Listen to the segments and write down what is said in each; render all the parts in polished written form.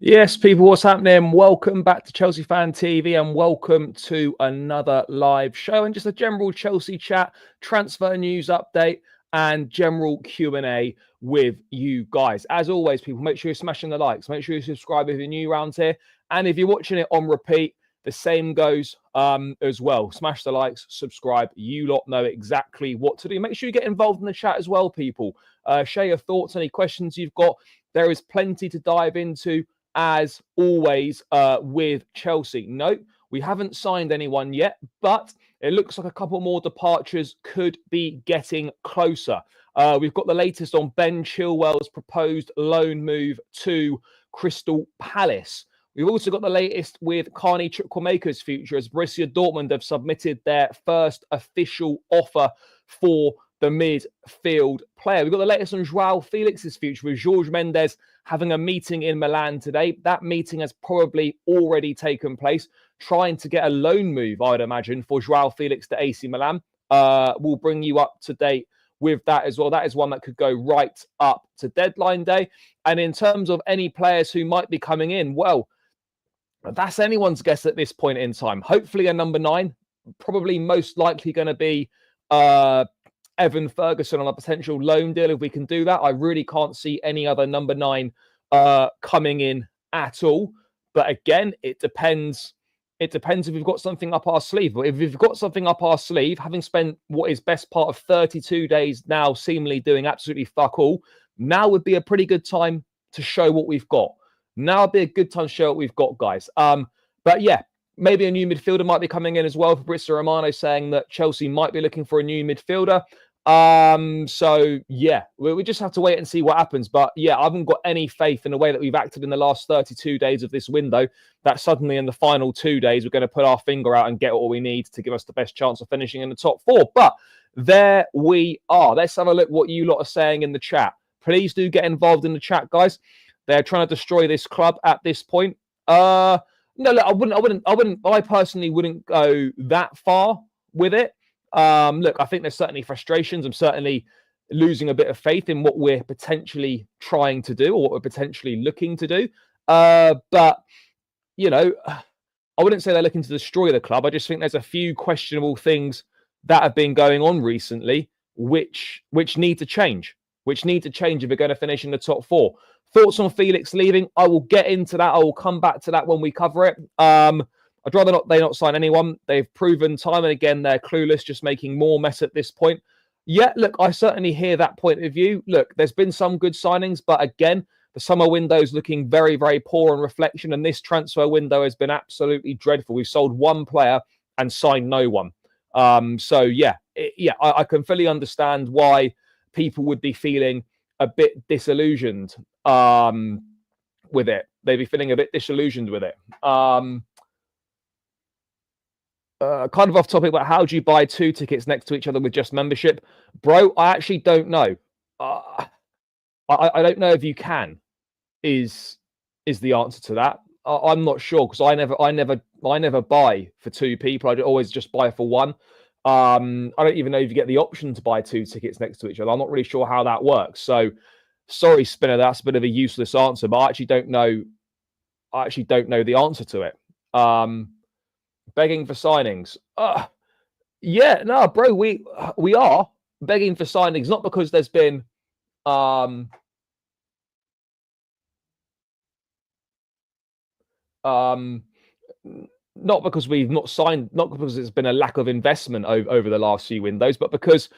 Yes, people, what's happening? Welcome back to Chelsea Fan TV and welcome to another live show and just a general Chelsea chat, transfer news update and general Q&A with you guys. As always, people, make sure you're smashing the likes. Make sure you subscribe if you're new around here. And if you're watching it on repeat, the same goes as well. Smash the likes, subscribe. You lot know exactly what to do. Make sure you get involved in the chat as well, people. Share your thoughts, any questions you've got. There is plenty to dive into. As always with Chelsea. No, we haven't signed anyone yet, but it looks like a couple more departures could be getting closer. We've got the latest on Ben Chilwell's proposed loan move to Crystal Palace. We've also got the latest with Carney Chukwuemeka's future as Borussia Dortmund have submitted their first official offer for the midfield player. We've got the latest on Joao Felix's future with Jorge Mendes having a meeting in Milan today. That meeting has probably already taken place, trying to get a loan move, I'd imagine, for Joao Felix to AC Milan. We'll bring you up to date with that as well. That is one that could go right up to deadline day. And in terms of any players who might be coming in, well, that's anyone's guess at this point in time. Hopefully a number 9, probably most likely going to be Evan Ferguson on a potential loan deal if we can do that. I really can't see any other number 9 coming in at all. But again, it depends. It depends if we've got something up our sleeve. But if we've got something up our sleeve, having spent what is best part of 32 days now seemingly doing absolutely fuck all, now would be a pretty good time to show what we've got. Now would be a good time to show what we've got, guys. But yeah, maybe a new midfielder might be coming in as well. Fabrizio Romano saying that Chelsea might be looking for a new midfielder. So yeah, we just have to wait and see what happens. But yeah, I haven't got any faith in the way that we've acted in the last 32 days of this window that suddenly in the final 2 days we're going to put our finger out and get what we need to give us the best chance of finishing in the top 4. But there we are. Let's have a look what you lot are saying in the chat. Please do get involved in the chat, guys. They're trying to destroy this club at this point. No, look, I personally wouldn't go that far with it. Look, I think there's certainly frustrations. I'm certainly losing a bit of faith in what we're potentially trying to do or what we're potentially looking to do. But, you know, I wouldn't say they're looking to destroy the club. I just think there's a few questionable things that have been going on recently, which need to change, if we're going to finish in the top 4. Thoughts on Felix leaving? I will get into that. I will come back to that when we cover it. I'd rather they not sign anyone. They've proven time and again they're clueless, just making more mess at this point. Yeah, look, I certainly hear that point of view. Look, there's been some good signings, but again, the summer window is looking very, very poor on reflection, and this transfer window has been absolutely dreadful. We've sold one player and signed no one. So yeah, I can fully understand why people would be feeling a bit disillusioned with it. They'd be feeling a bit disillusioned with it. Kind of off topic, but how do you buy 2 tickets next to each other with just membership? Bro, I actually don't know. I don't know if you can, is the answer to that. I'm not sure because I never buy for 2 people. I always just buy for 1. I don't even know if you get the option to buy 2 tickets next to each other. I'm not really sure how that works. So sorry, Spinner, that's a bit of a useless answer, but I actually don't know the answer to it. Begging for signings. Yeah, no, bro, we are begging for signings, not because there's been not because we've not signed, not because there's been a lack of investment over the last few windows, but because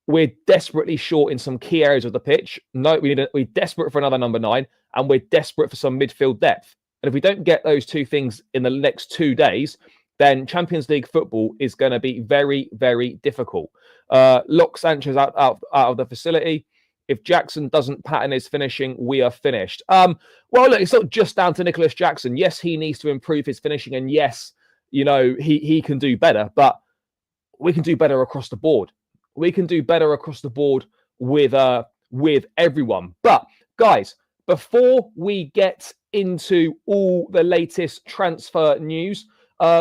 we're desperately short in some key areas of the pitch. No, we're desperate for another number 9, and we're desperate for some midfield depth. And if we don't get those 2 things in the next 2 days, then Champions League football is going to be very, very difficult. Lock Sanchez out of the facility. If Jackson doesn't pattern his finishing, we are finished. Well, look, it's not just down to Nicholas Jackson. Yes, he needs to improve his finishing, and yes, you know, he can do better, but we can do better across the board. We can do better across the board with everyone. But guys, before we get into all the latest transfer news,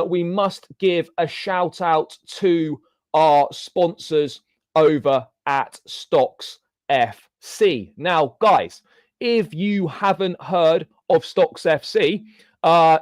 we must give a shout out to our sponsors over at Stocks FC. Now, guys, if you haven't heard of Stocks FC.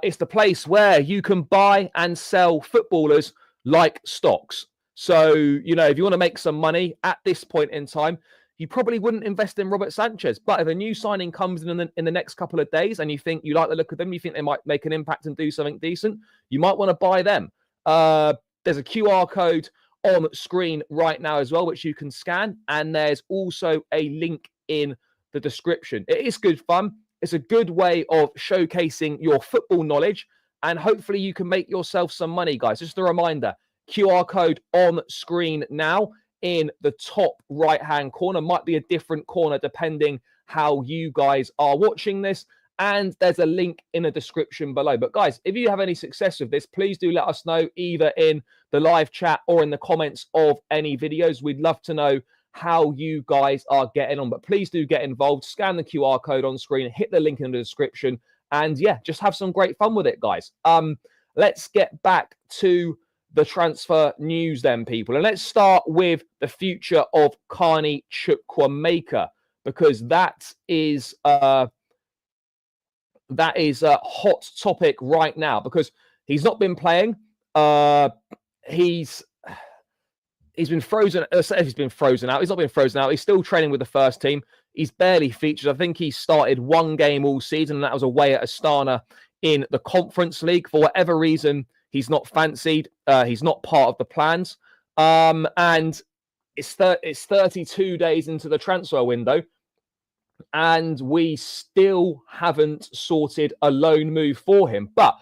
It's the place where you can buy and sell footballers like stocks. So, you know, if you want to make some money at this point in time, you probably wouldn't invest in Robert Sanchez. But if a new signing comes in the next couple of days and you think you like the look of them, you think they might make an impact and do something decent, you might want to buy them. There's a QR code on screen right now as well, which you can scan. And there's also a link in the description. It is good fun. It's a good way of showcasing your football knowledge. And hopefully you can make yourself some money, guys. Just a reminder, QR code on screen now in the top right-hand corner. Might be a different corner depending how you guys are watching this. And there's a link in the description below. But guys, if you have any success with this, please do let us know either in the live chat or in the comments of any videos. We'd love to know how you guys are getting on. But please do get involved. Scan the QR code on screen, hit the link in the description. And yeah, just have some great fun with it, guys. Let's get back to the transfer news then, people. And let's start with the future of Carney Chukwuemeka, because that is a hot topic right now, because he's not been playing. He's been frozen. He's been frozen out. He's not been frozen out. He's still training with the first team. He's barely featured. I think he started one game all season, and that was away at Astana in the Conference League. For whatever reason, he's not fancied. He's not part of the plans. And it's 32 days into the transfer window, and we still haven't sorted a loan move for him. But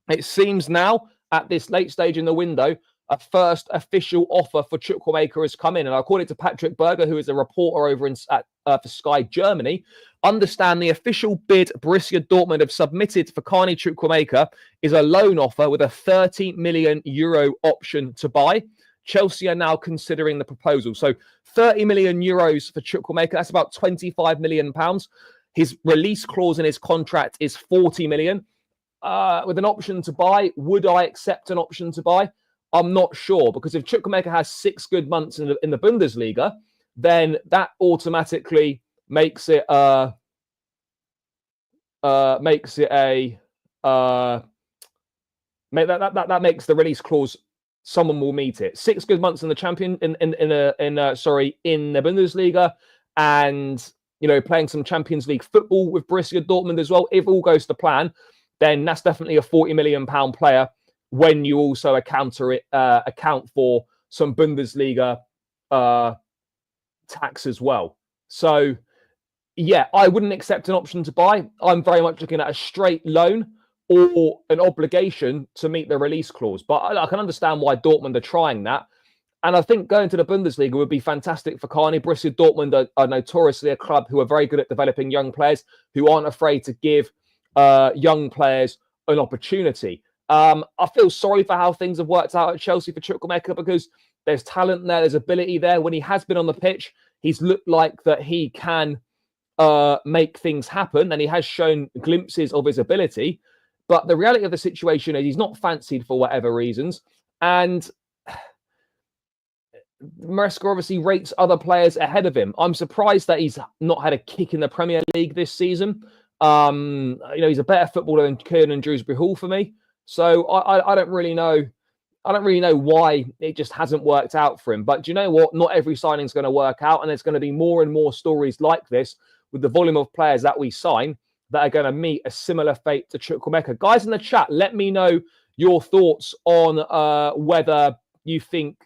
it seems now, at this late stage in the window, a first official offer for Chukwuemeka has come in. And according to Patrick Berger, who is a reporter over for Sky Germany, understand the official bid Borussia Dortmund have submitted for Carney Chukwuemeka is a loan offer with a 30 million euro option to buy. Chelsea are now considering the proposal. So 30 million euros for Chukwuemeka, that's about 25 million pounds. His release clause in his contract is 40 million. With an option to buy, would I accept an option to buy? I'm not sure, because if Chukwuemeka has 6 good months in the Bundesliga, then that automatically makes it that makes the release clause. Someone will meet it. 6 good months in the in the Bundesliga, and you know, playing some Champions League football with Borussia Dortmund as well. If all goes to plan, then that's definitely a 40 million pound player. When you also account for some Bundesliga tax as well. So yeah, I wouldn't accept an option to buy. I'm very much looking at a straight loan or an obligation to meet the release clause. But I can understand why Dortmund are trying that. And I think going to the Bundesliga would be fantastic for Carney. Borussia Dortmund are notoriously a club who are very good at developing young players, who aren't afraid to give young players an opportunity. I feel sorry for how things have worked out at Chelsea for Chukwuemeka, because there's talent there, there's ability there. When he has been on the pitch, he's looked like that he can make things happen, and he has shown glimpses of his ability. But the reality of the situation is he's not fancied for whatever reasons. And Maresca obviously rates other players ahead of him. I'm surprised that he's not had a kick in the Premier League this season. You know, he's a better footballer than Kiernan Dewsbury Hall for me. So I don't really know. I don't really know why it just hasn't worked out for him. But do you know what? Not every signing is going to work out. And there's going to be more and more stories like this with the volume of players that we sign that are going to meet a similar fate to Chukwuemeka. Guys in the chat, let me know your thoughts on whether you think,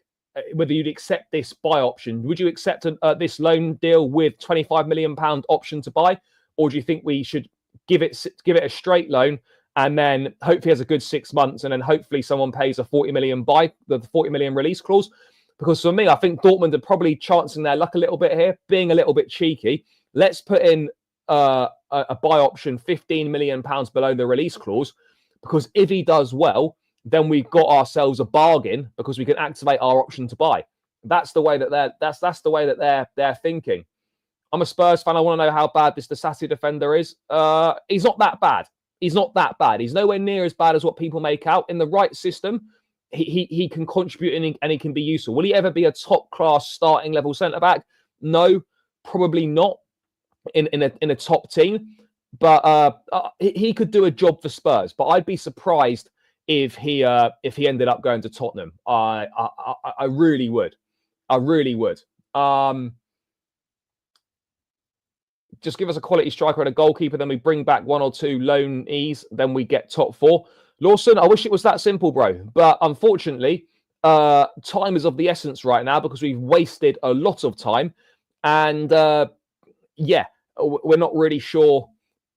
whether you'd accept this buy option. Would you accept this loan deal with £25 million option to buy? Or do you think we should give it a straight loan, and then hopefully has a good 6 months, and then hopefully someone pays a 40 million buy, the 40 million release clause? Because for me, I think Dortmund are probably chancing their luck a little bit here, being a little bit cheeky. Let's put in a buy option, £15 million below the release clause, because if he does well, then we've got ourselves a bargain, because we can activate our option to buy. That's the way that they're thinking. I'm a Spurs fan. I want to know how bad this Disasi defender is. He's not that bad. He's not that bad. He's nowhere near as bad as what people make out. In the right system, he can contribute and he can be useful. Will he ever be a top-class starting level centre-back? No, probably not in a top team. But he could do a job for Spurs. But I'd be surprised if he ended up going to Tottenham. I really would. I really would. Just give us a quality striker and a goalkeeper, then we bring back one or two loanees, then we get top four. Lawson, I wish it was that simple, bro. But unfortunately, time is of the essence right now because we've wasted a lot of time. And yeah, we're not really sure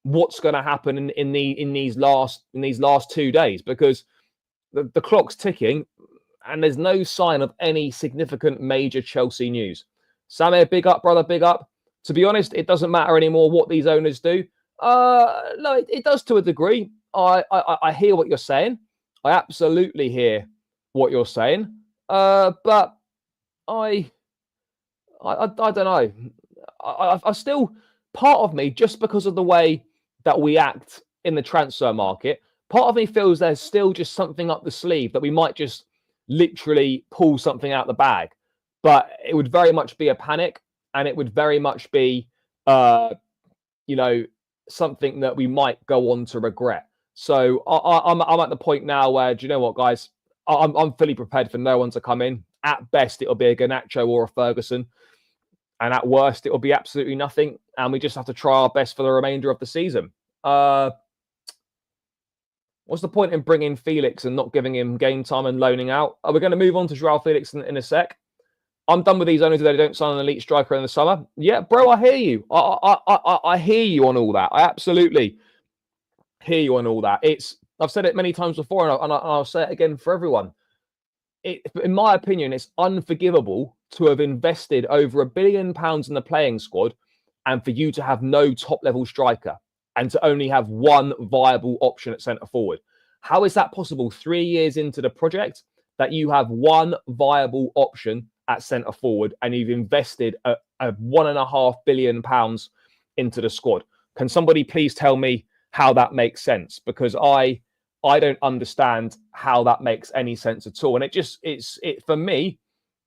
what's going to happen in these last 2 days because the clock's ticking and there's no sign of any significant major Chelsea news. Samir, big up, brother, big up. To be honest, it doesn't matter anymore what these owners do. No, it does to a degree. I hear what you're saying. I absolutely hear what you're saying. But I don't know. I still, part of me, just because of the way that we act in the transfer market, part of me feels there's still just something up the sleeve that we might just literally pull something out the bag. But it would very much be a panic. And it would very much be, something that we might go on to regret. So I'm at the point now where, do you know what, guys? I'm fully prepared for no one to come in. At best, it'll be a Garnacho or a Ferguson. And at worst, it'll be absolutely nothing. And we just have to try our best for the remainder of the season. What's the point in bringing Felix and not giving him game time and loaning out? We're going to move on to Joao Felix in a sec. I'm done with these owners that they don't sign an elite striker in the summer. Yeah, bro, I hear you. I hear you on all that. I absolutely hear you on all that. I've said it many times before, and I'll say it again for everyone. In my opinion, it's unforgivable to have invested over £1 billion in the playing squad and for you to have no top-level striker and to only have one viable option at centre forward. How is that possible 3 years into the project that you have one viable option at centre forward and you've invested a £1.5 billion into the squad? Can somebody please tell me how that makes sense? Because I don't understand how that makes any sense at all. And it for me,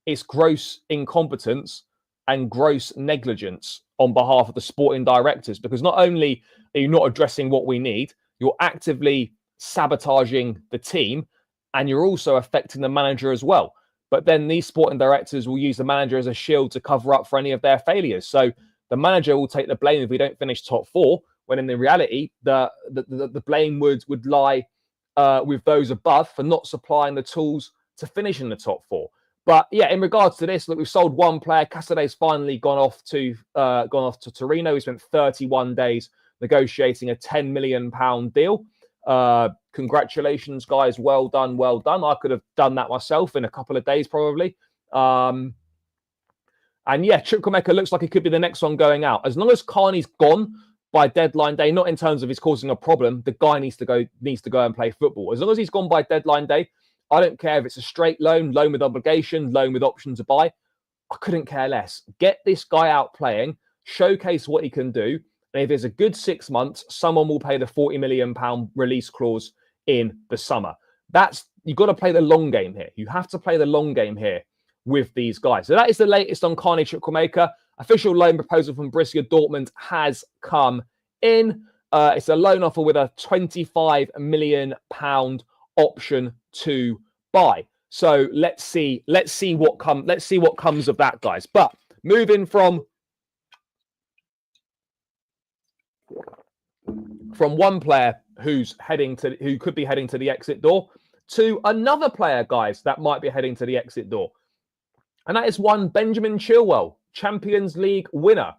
it's gross incompetence and gross negligence on behalf of the sporting directors, because not only are you not addressing what we need, you're actively sabotaging the team and you're also affecting the manager as well. But then these sporting directors will use the manager as a shield to cover up for any of their failures. So the manager will take the blame if we don't finish top four, when in the reality, the blame would lie with those above for not supplying the tools to finish in the top four. But yeah, in regards to this, look, we've sold one player. Casadei's finally gone off to Torino. We spent 31 days negotiating a £10 million deal. Congratulations, guys. Well done. Well done. I could have done that myself in a couple of days, probably. And yeah, Chukwuemeka looks like he could be the next one going out. As long as Carney's gone by deadline day, not in terms of he's causing a problem, the guy needs to go and play football. As long as he's gone by deadline day, I don't care if it's a straight loan with obligation, loan with option to buy. I couldn't care less. Get this guy out playing, showcase what he can do. And if it's a good 6 months, someone will pay the £40 million release clause in the summer. You've got to play the long game here. You have to play the long game here with these guys. So that is the latest on Carney Chukwuemeka. Official loan proposal from Borussia Dortmund has come in. It's a loan offer with a £25 million option to buy. So let's see what comes of that, guys. But moving from one player who could be heading to the exit door to another player, guys, that might be heading to the exit door. And that is one Benjamin Chilwell, Champions League winner.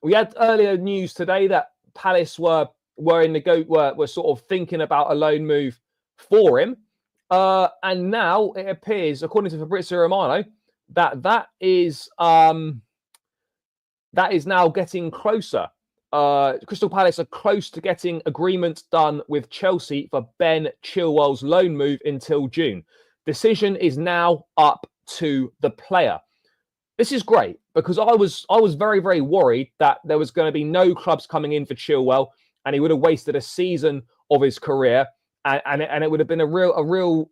We had earlier news today that Palace were sort of thinking about a loan move for him. And now it appears, according to Fabrizio Romano, that is now getting closer. Crystal Palace are close to getting agreement done with Chelsea for Ben Chilwell's loan move until June. Decision is now up to the player. This is great because I was very, very worried that there was going to be no clubs coming in for Chilwell and he would have wasted a season of his career and it would have been a real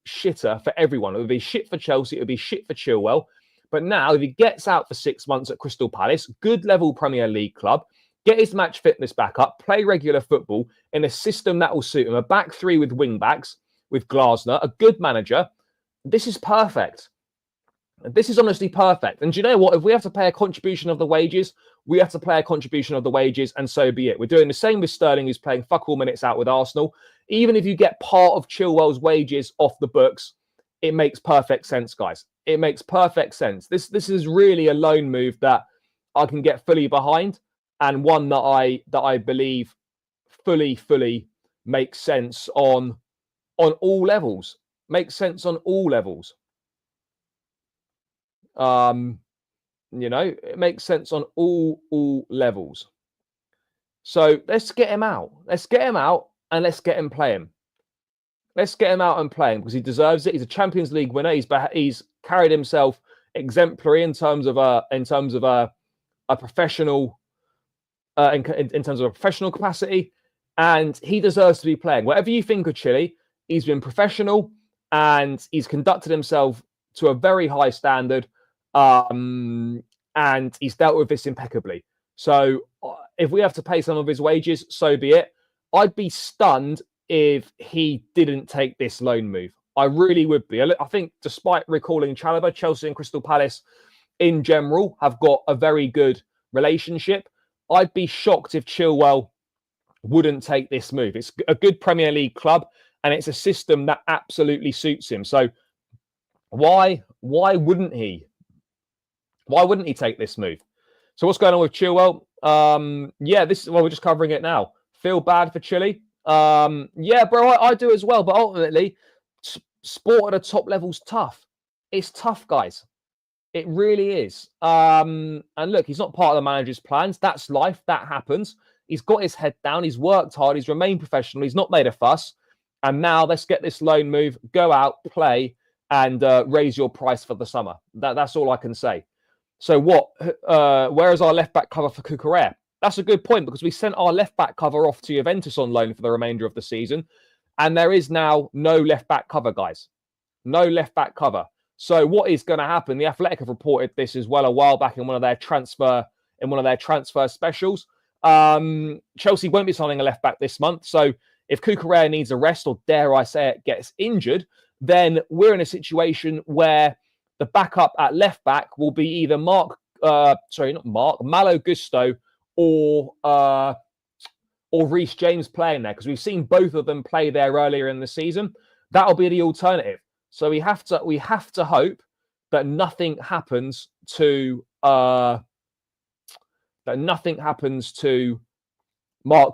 shitter for everyone. It would be shit for Chelsea. It would be shit for Chilwell. But now, if he gets out for 6 months at Crystal Palace, good level Premier League club, get his match fitness back up, play regular football in a system that will suit him. A back three with wing backs, with Glasner, a good manager. This is perfect. This is honestly perfect. And do you know what? If we have to pay a contribution of the wages, we have to pay a contribution of the wages, and so be it. We're doing the same with Sterling, who's playing fuck all minutes out with Arsenal. Even if you get part of Chilwell's wages off the books, it makes perfect sense, guys. It makes perfect sense. This is really a loan move that I can get fully behind, and one that I believe fully makes sense on all levels. Makes sense on all levels. You know, it makes sense on all levels. So let's get him out. Let's get him out and let's get him playing. Let's get him out and playing because he deserves it. He's a Champions League winner. He's carried himself exemplary in terms of a professional in terms of a professional capacity, and he deserves to be playing. Whatever you think of Chile, he's been professional and he's conducted himself to a very high standard. And he's dealt with this impeccably. So if we have to pay some of his wages, so be it. I'd be stunned if he didn't take this loan move. I really would be. I think despite recalling Chalobah, Chelsea and Crystal Palace in general have got a very good relationship. I'd be shocked if Chilwell wouldn't take this move. It's a good Premier League club and it's a system that absolutely suits him. So why wouldn't he? Why wouldn't he take this move? So what's going on with Chilwell? We're just covering it now. Feel bad for Chile? Yeah, bro, I do as well. But ultimately, sport at a top level's tough. It's tough, guys. It really is. And look, he's not part of the manager's plans. That's life. That happens. He's got his head down. He's worked hard. He's remained professional. He's not made a fuss. And now let's get this loan move, go out, play, and raise your price for the summer. That's all I can say. So what? Where is our left-back cover for Cucurella? That's a good point because we sent our left-back cover off to Juventus on loan for the remainder of the season. And there is now no left-back cover, guys. No left-back cover. So what is going to happen? The Athletic have reported this as well a while back in one of their transfer specials. Chelsea won't be signing a left-back this month. So if Cucurella needs a rest, or dare I say it, gets injured, then we're in a situation where the backup at left back will be either Malo Gusto or Reece James playing there, because we've seen both of them play there earlier in the season. That'll be the alternative. So we have to hope that nothing happens to Mark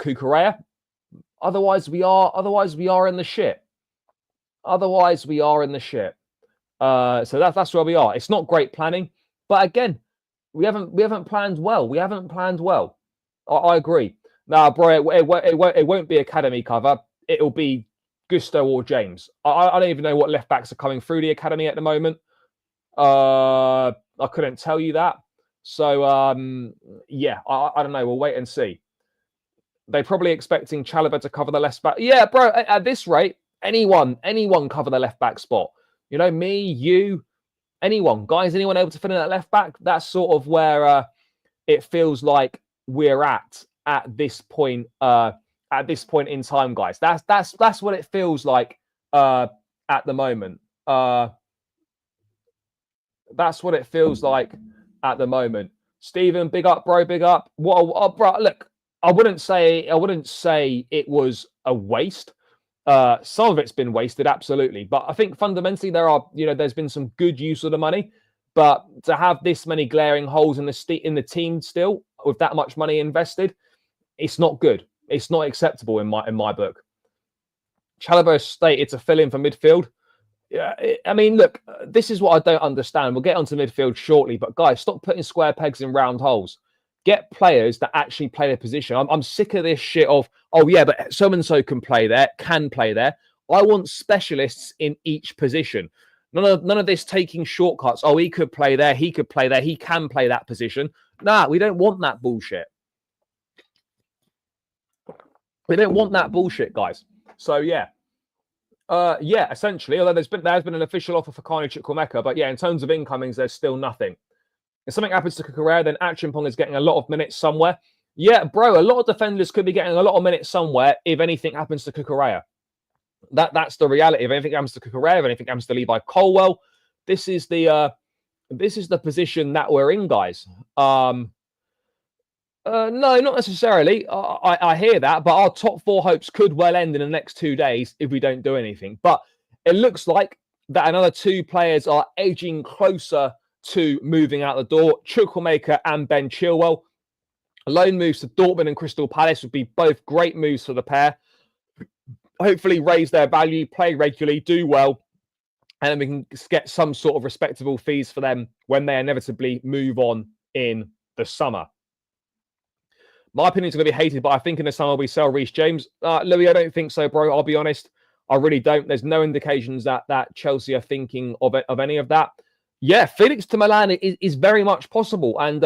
Cucurella. Otherwise we are in the shit. So that's where we are. It's not great planning, but again, we haven't planned well. I agree. Now, bro, it won't be academy cover. It'll be Gusto or James. I don't even know what left backs are coming through the academy at the moment. I couldn't tell you that. So I don't know. We'll wait and see. They're probably expecting Chalobah to cover the left back. Yeah, bro. At this rate, anyone cover the left back spot. You know, me, you, anyone, guys, anyone able to fit in that left back? That's sort of where it feels like we're at this point. At this point in time, guys, that's what it feels like at the moment. That's what it feels like at the moment. Stephen, big up, bro, big up. Bro, look, I wouldn't say it was a waste. Some of it's been wasted, absolutely. But I think fundamentally there's been some good use of the money. But to have this many glaring holes in the team still with that much money invested, it's not good. It's not acceptable in my book. Chalobah stated to fill in for midfield. Yeah, I mean, look, this is what I don't understand. We'll get onto midfield shortly, but guys, stop putting square pegs in round holes. Get players that actually play their position. I'm sick of this shit of, oh yeah, but so-and-so can play there. I want specialists in each position. None of this taking shortcuts. Oh, he could play there. He could play there. He can play that position. Nah, we don't want that bullshit. We don't want that bullshit, guys. So yeah. Essentially, although there's been an official offer for Carney Chukwuemeka, but yeah, in terms of incomings, there's still nothing. If something happens to Cucurella, then Achimpong is getting a lot of minutes somewhere. Yeah, bro, a lot of defenders could be getting a lot of minutes somewhere if anything happens to Cucurella. That's the reality. If anything happens to Cucurella, if anything happens to Levi Colwell, this is the position that we're in, guys. No, not necessarily. I hear that, but our top four hopes could well end in the next 2 days if we don't do anything. But it looks like that another two players are edging closer to moving out the door. Chukwuemeka and Ben Chilwell. Loan moves to Dortmund and Crystal Palace would be both great moves for the pair. Hopefully raise their value, play regularly, do well, and then we can get some sort of respectable fees for them when they inevitably move on in the summer. My opinion is going to be hated, but I think in the summer we sell Reece James. Louis, I don't think so, bro. I'll be honest. I really don't. There's no indications that Chelsea are thinking of any of that. Yeah, Felix to Milan is very much possible. And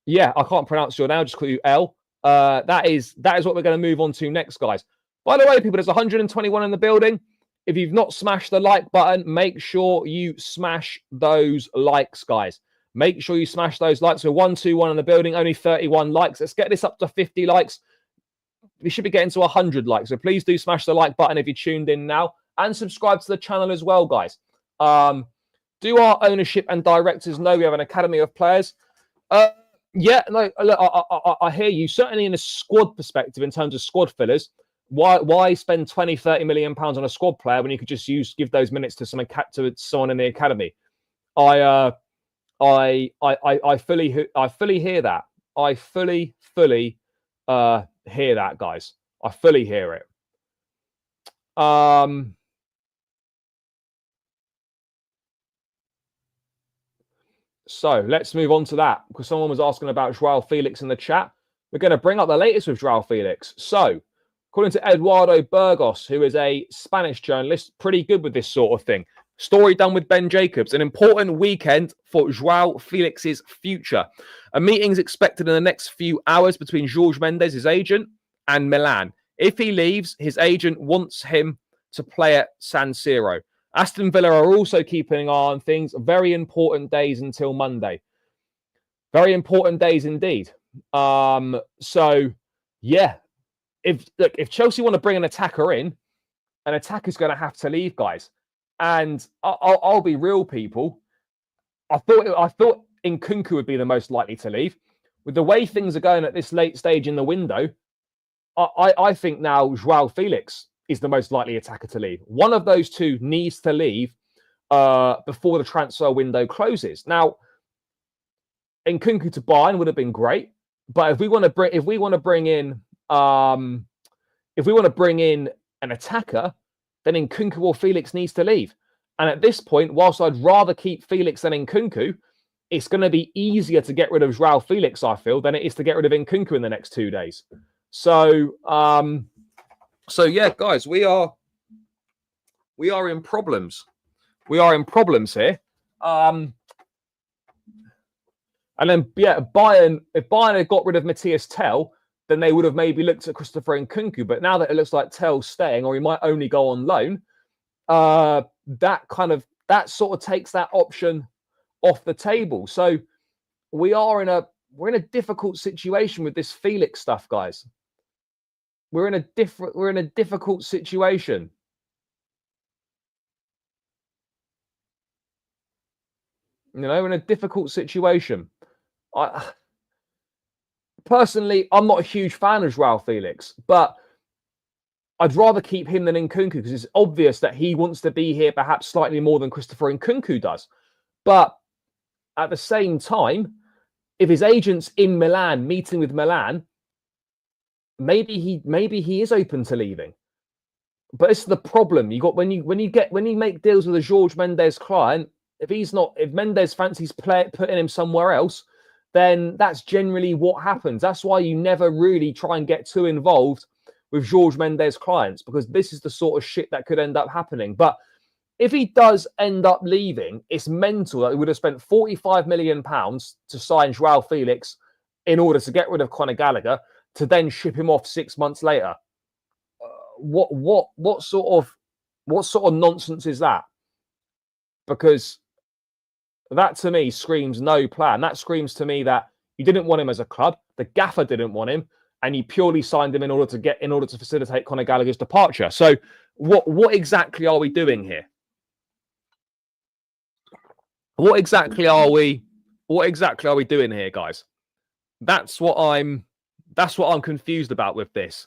yeah, I can't pronounce your name. Just call you L. That is what we're going to move on to next, guys. By the way, people, there's 121 in the building. If you've not smashed the like button, make sure you smash those likes, guys. Make sure you smash those likes. We're 121 in the building, only 31 likes. Let's get this up to 50 likes. We should be getting to 100 likes. So please do smash the like button if you tuned in now. And subscribe to the channel as well, guys. Do our ownership and directors know we have an academy of players? Yeah, no, look, I hear you. Certainly in a squad perspective, in terms of squad fillers, why spend 20, 30 million pounds on a squad player when you could just give those minutes to someone in the academy? I fully hear that. I fully hear that, guys. I fully hear it. So let's move on to that, because someone was asking about Joao Felix in the chat. We're going to bring up the latest with Joao Felix. So, according to Eduardo Burgos, who is a Spanish journalist, pretty good with this sort of thing. Story done with Ben Jacobs. An important weekend for Joao Felix's future. A meeting is expected in the next few hours between Jorge Mendes, his agent, and Milan. If he leaves, his agent wants him to play at San Siro. Aston Villa are also keeping an eye on things. Very important days until Monday. Very important days indeed. So, yeah. If Chelsea want to bring an attacker in, an attacker's going to have to leave, guys. And I'll be real, people. I thought Nkunku would be the most likely to leave. With the way things are going at this late stage in the window, I think now Joao Felix is the most likely attacker to leave. One of those two needs to leave before the transfer window closes. Now, Nkunku to Bayern would have been great, but if we want to bring in an attacker, then Nkunku or Felix needs to leave. And at this point, whilst I'd rather keep Felix than Nkunku, it's going to be easier to get rid of Joao Felix, I feel, than it is to get rid of Nkunku in the next 2 days. So, yeah, guys, we are in problems. We are in problems here. And then, yeah, if Bayern had got rid of Matthias Tell, then they would have maybe looked at Christopher Nkunku. But now that it looks like Tell's staying, or he might only go on loan, that sort of takes that option off the table. So we're in a difficult situation with this Felix stuff, guys. We're in a difficult situation. You know, we're in a difficult situation. Personally, I'm not a huge fan of Joao Felix, but I'd rather keep him than Nkunku, because it's obvious that he wants to be here perhaps slightly more than Christopher Nkunku does. But at the same time, if his agent's in Milan, meeting with Milan, maybe he is open to leaving. But it's the problem you got when you make deals with a Jorge Mendes client. If Mendes fancies putting him somewhere else, then that's generally what happens. That's why you never really try and get too involved with Jorge Mendes clients, because this is the sort of shit that could end up happening. But if he does end up leaving, it's mental that he would have spent £45 million to sign Joao Felix in order to get rid of Conor Gallagher, to then ship him off 6 months later. What sort of nonsense is that? Because that to me screams no plan. That screams to me that you didn't want him as a club. the gaffer didn't want him, and you purely signed him in order to facilitate Conor Gallagher's departure. So what exactly are we doing here? What exactly are we doing here, guys? That's what I'm confused about with this.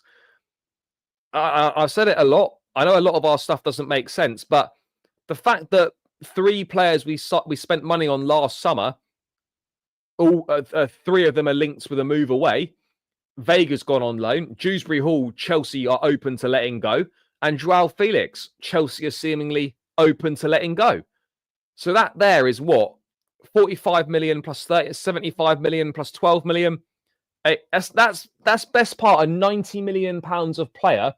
I've said it a lot. I know a lot of our stuff doesn't make sense, but the fact that 3 players we spent money on last summer, all 3 of them are linked with a move away. Vega's gone on loan. Dewsbury Hall, Chelsea are open to letting go, and Joao Felix, Chelsea are seemingly open to letting go. So that there is what, 45 million plus 30, 75 million plus 12 million. That's best part of 90 million pounds of player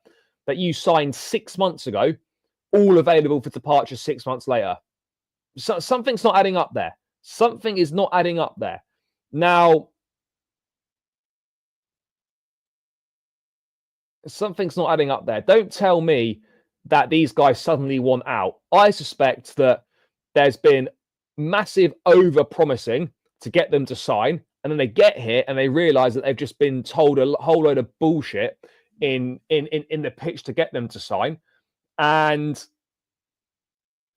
that you signed 6 months ago, all available for departure 6 months later. So something's not adding up there. Something is not adding up there. Now, something's not adding up there. Don't tell me that these guys suddenly want out. I suspect that there's been massive over-promising to get them to sign, and then they get here and they realise that they've just been told a whole load of bullshit in the pitch to get them to sign, and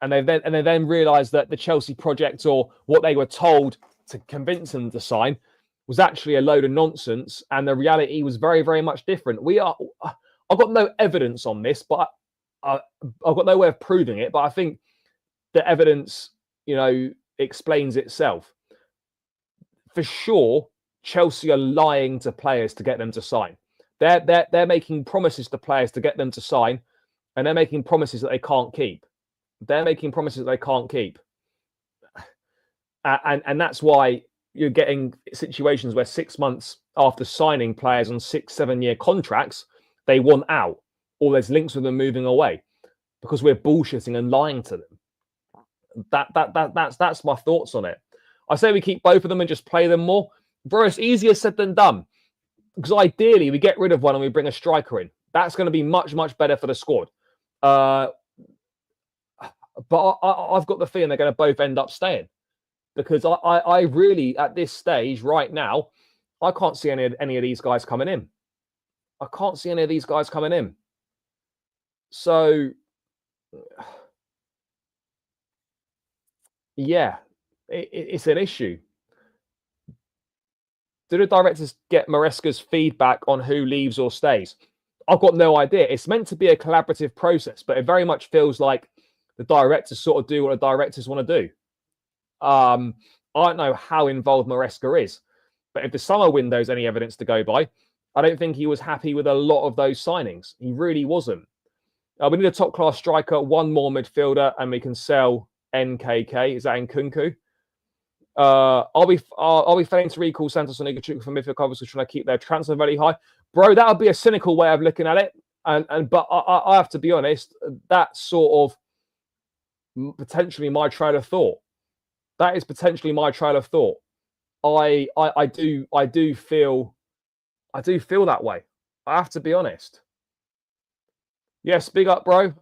they then realise that the Chelsea project, or what they were told to convince them to sign, was actually a load of nonsense, and the reality was very, very much different. I've got no evidence on this, but I've got no way of proving it. But I think the evidence, explains itself. For sure, Chelsea are lying to players to get them to sign. They're making promises to players to get them to sign, and they're making promises that they can't keep. And that's why you're getting situations where 6 months after signing players on 6-7 year contracts, they want out, or there's links with them moving away, because we're bullshitting and lying to them. That's my thoughts on it. I say we keep both of them and just play them more. Bro, it's easier said than done, because ideally we get rid of one and we bring a striker in. That's going to be much, much better for the squad. But I've got the feeling they're going to both end up staying, because I really, at this stage right now, I can't see any of these guys coming in. So, yeah, it's an issue. Do the directors get Maresca's feedback on who leaves or stays? I've got no idea. It's meant to be a collaborative process, but it very much feels like the directors sort of do what the directors want to do. I don't know how involved Maresca is, but if the summer window's any evidence to go by, I don't think he was happy with a lot of those signings. He really wasn't. We need a top-class striker, one more midfielder, and we can sell NKK. Is that Nkunku? Are we failing to recall Santos and Igachuk from midfield covers, trying to keep their transfer value high? Bro, that would be a cynical way of looking at it. But I have to be honest, that's sort of potentially my trail of thought. That is potentially my trail of thought. I do feel that way. I have to be honest. Yes, big up, bro.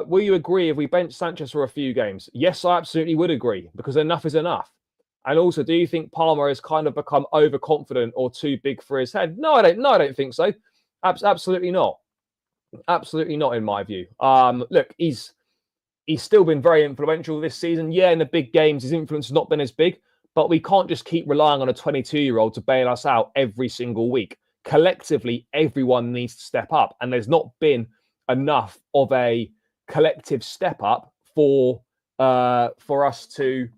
Will you agree if we bench Sanchez for a few games? Yes, I absolutely would agree, because enough is enough. And also, do you think Palmer has kind of become overconfident or too big for his head? No, I don't think so. Absolutely not. Absolutely not, in my view. Look, he's still been very influential this season. Yeah, in the big games, his influence has not been as big, but we can't just keep relying on a 22-year-old to bail us out every single week. Collectively, everyone needs to step up, and there's not been enough of a collective step up for us to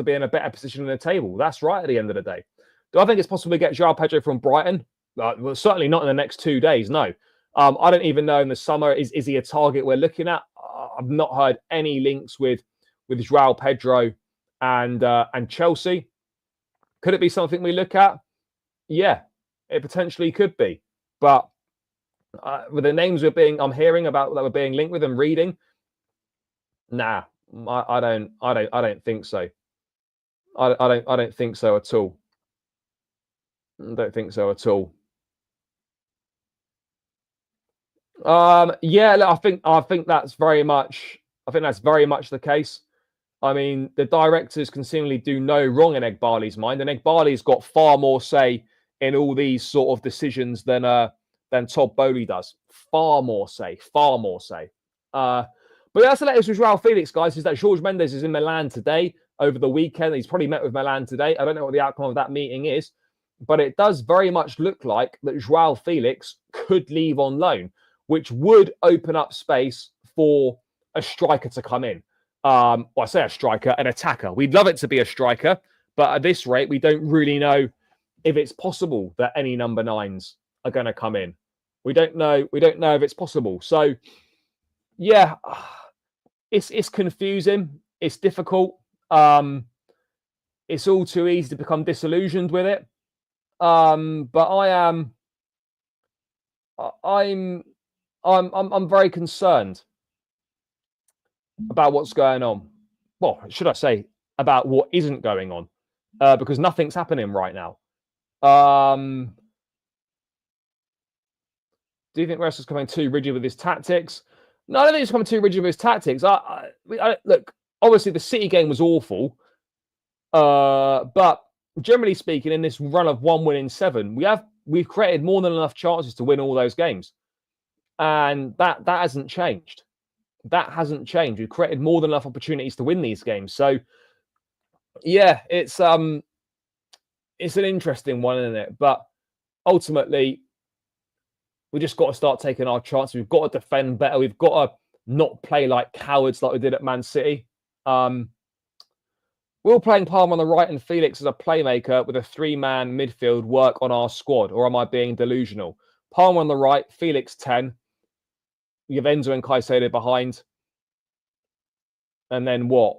be in a better position in the table. That's right at the end of the day. Do I think it's possible to get Joao Pedro from Brighton? Well, certainly not in the next 2 days, no. I don't even know in the summer, is he a target we're looking at? I've not heard any links with Joao Pedro and Chelsea. Could it be something we look at? Yeah, it potentially could be. But with the names I'm hearing about that we're being linked with and reading, nah, I don't think so. I don't think so at all. I don't think so at all. Yeah, look, I think that's very much the case. I mean, the directors can seemingly do no wrong in Egbali's mind, and Egbali's got far more say in all these sort of decisions than Todd Boehly does. Far more say. But that's the latest with Joao Felix, guys, is that Jorge Mendes is in Milan today, over the weekend. He's probably met with Milan today. I don't know what the outcome of that meeting is, but it does very much look like that Joao Felix could leave on loan, which would open up space for a striker to come in. Well, I say a striker, an attacker. We'd love it to be a striker, but at this rate, we don't really know if it's possible that any number 9s are going to come in. We don't know if it's possible. So, yeah, it's confusing. It's difficult. It's all too easy to become disillusioned with it. But I'm very concerned about what's going on. Well, should I say about what isn't going on? Because nothing's happening right now. Do you think Maresca's coming too rigid with his tactics? No, I don't think he's coming too rigid with his tactics. Look, obviously the City game was awful, but generally speaking, in this run of 1 win in 7, we've created more than enough chances to win all those games, and that hasn't changed. That hasn't changed. We've created more than enough opportunities to win these games. So, yeah, it's an interesting one, isn't it? But ultimately, we just got to start taking our chances. We've got to defend better. We've got to not play like cowards like we did at Man City. We're all playing Palmer on the right and Felix as a playmaker with a 3-man midfield work on our squad, or am I being delusional? Palmer on the right, Felix 10. You have Enzo and Caicedo behind. And then what?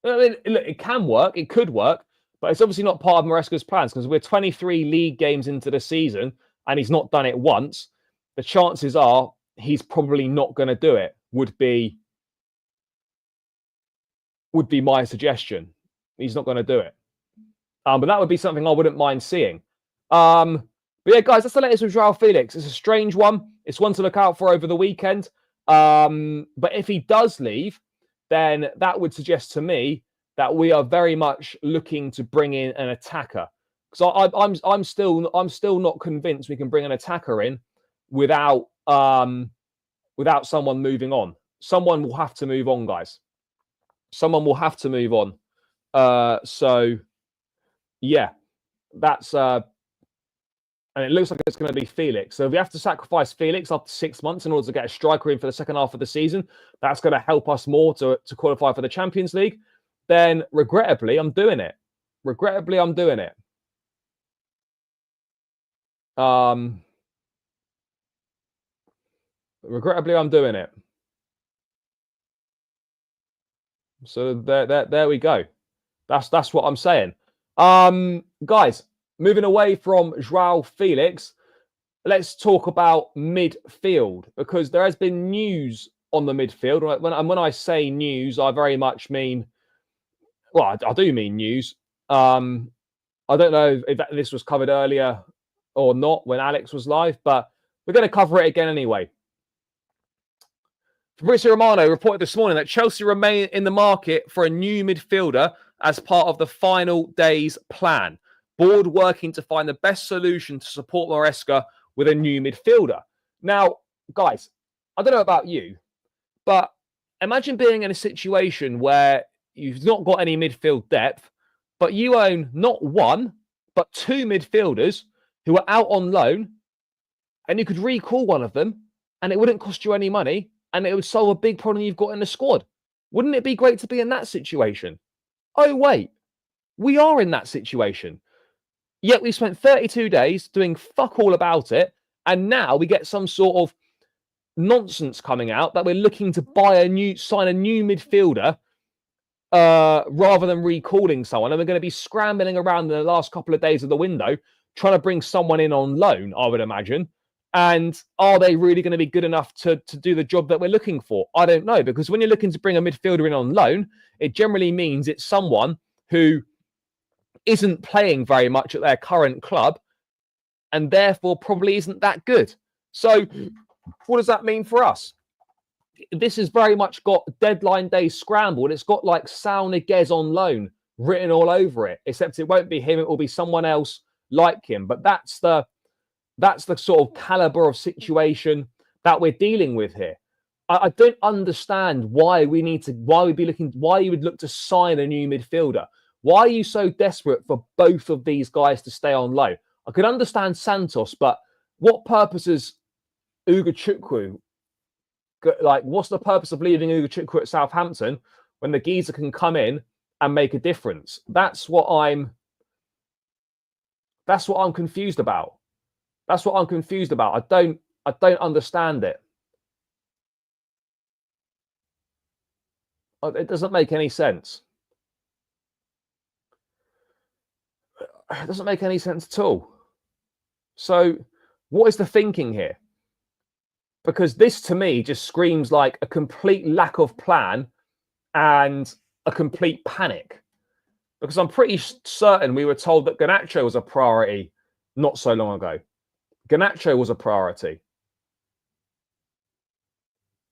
I mean, look, it can work. It could work. But it's obviously not part of Maresca's plans, because we're 23 league games into the season and he's not done it once. The chances are he's probably not going to do it, would be my suggestion. He's not going to do it. But that would be something I wouldn't mind seeing. But yeah, guys, that's the latest with Joao Felix. It's a strange one. It's one to look out for over the weekend. But if he does leave, then that would suggest to me that we are very much looking to bring in an attacker. Because I'm still not convinced we can bring an attacker in without someone moving on. Someone will have to move on, guys. Someone will have to move on. So yeah, that's and it looks like it's going to be Felix. So if we have to sacrifice Felix after 6 months in order to get a striker in for the second half of the season, that's going to help us more to qualify for the Champions League. Then regrettably, I'm doing it. Regrettably, I'm doing it. So there we go. That's what I'm saying. Guys, moving away from Joao Felix, let's talk about midfield, because there has been news on the midfield. When I say news, I very much mean, well, I do mean news. I don't know if this was covered earlier or not when Alex was live, but we're going to cover it again anyway. Fabrizio Romano reported this morning that Chelsea remain in the market for a new midfielder as part of the final day's plan. Board working to find the best solution to support Maresca with a new midfielder. Now, guys, I don't know about you, but imagine being in a situation where you've not got any midfield depth, but you own not one, but 2 midfielders who are out on loan, and you could recall one of them, and it wouldn't cost you any money, and it would solve a big problem you've got in the squad. Wouldn't it be great to be in that situation? Oh, wait, we are in that situation. Yet we spent 32 days doing fuck all about it, and now we get some sort of nonsense coming out that we're looking to sign a new midfielder rather than recalling someone. And we're going to be scrambling around in the last couple of days of the window trying to bring someone in on loan, I would imagine. And are they really going to be good enough to do the job that we're looking for? I don't know, because when you're looking to bring a midfielder in on loan, it generally means it's someone who isn't playing very much at their current club and therefore probably isn't that good. So what does that mean for us? This has very much got deadline day scrambled. It's got like Sal Niguez on loan written all over it, except it won't be him. It will be someone else like him. But that's the sort of caliber of situation that we're dealing with here. I don't understand why you would look to sign a new midfielder. Why are you so desperate for both of these guys to stay on loan? I could understand Santos, but what purpose is Chukwu? Like, what's the purpose of leaving Chukwu at Southampton when the geezer can come in and make a difference? That's what I'm confused about. That's what I'm confused about. I don't understand it. It doesn't make any sense. It doesn't make any sense at all. So what is the thinking here? Because this to me just screams like a complete lack of plan and a complete panic. Because I'm pretty certain we were told that Garnacho was a priority not so long ago. Garnacho was a priority.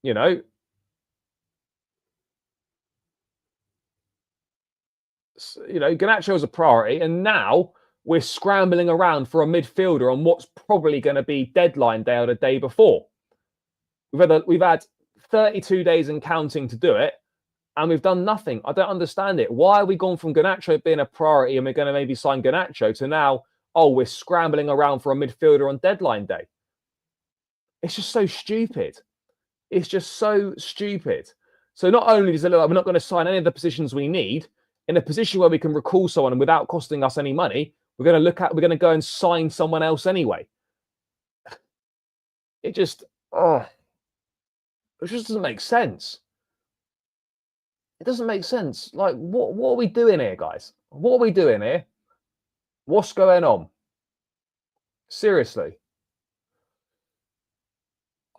You know, Garnacho was a priority, and now we're scrambling around for a midfielder on what's probably going to be deadline day or the day before. We've had 32 days and counting to do it, and we've done nothing. I don't understand it. Why are we gone from Garnacho being a priority and we're going to maybe sign Garnacho to now, oh, we're scrambling around for a midfielder on deadline day? It's just so stupid. It's just so stupid. So not only does it look like we're not going to sign any of the positions we need, in a position where we can recall someone and without costing us any money, we're going to go and sign someone else anyway. It just doesn't make sense. It doesn't make sense. Like, what are we doing here, guys? What are we doing here? What's going on? Seriously.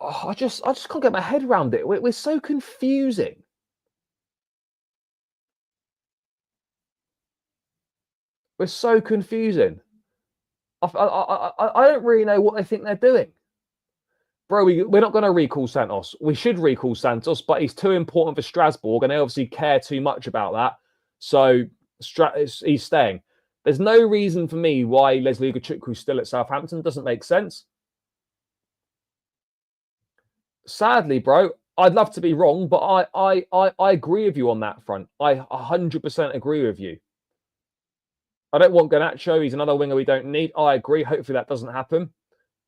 I just can't get my head around it. We're so confusing. We're so confusing. I don't really know what they think they're doing. Bro, we're not going to recall Santos. We should recall Santos, but he's too important for Strasbourg, and they obviously care too much about that. So he's staying. There's no reason for me why Leslie Ugochukwu is still at Southampton. Doesn't make sense. Sadly, bro, I'd love to be wrong, but I agree with you on that front. I 100% agree with you. I don't want Garnacho. He's another winger we don't need. I agree. Hopefully that doesn't happen.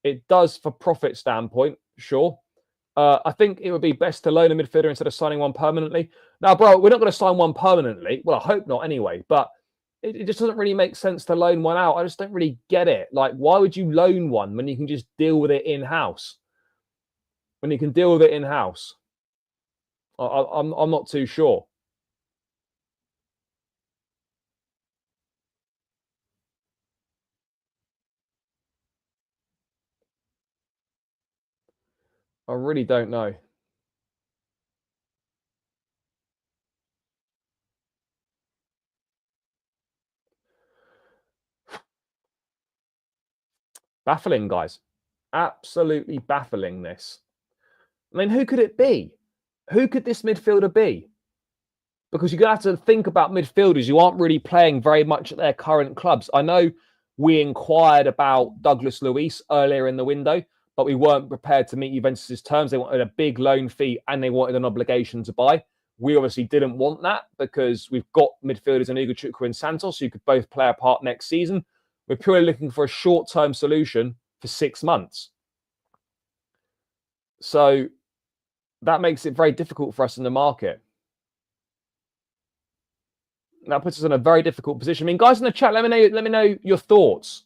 It does for profit standpoint, sure. I think it would be best to loan a midfielder instead of signing one permanently. Now, bro, we're not going to sign one permanently. Well, I hope not anyway. But it just doesn't really make sense to loan one out. I just don't really get it. Like, why would you loan one when you can just deal with it in-house? When you can deal with it in-house? I'm not too sure. I really don't know. Baffling, guys. Absolutely baffling, this. I mean, who could it be? Who could this midfielder be? Because you're going to have to think about midfielders who aren't really playing very much at their current clubs. I know we inquired about Douglas Luiz earlier in the window, but we weren't prepared to meet Juventus's terms. They wanted a big loan fee and they wanted an obligation to buy. We obviously didn't want that because we've got midfielders in Chukwu and Santos who could both play a part next season. We're purely looking for a short-term solution for 6 months. So that makes it very difficult for us in the market. That puts us in a very difficult position. I mean, guys in the chat, let me know your thoughts.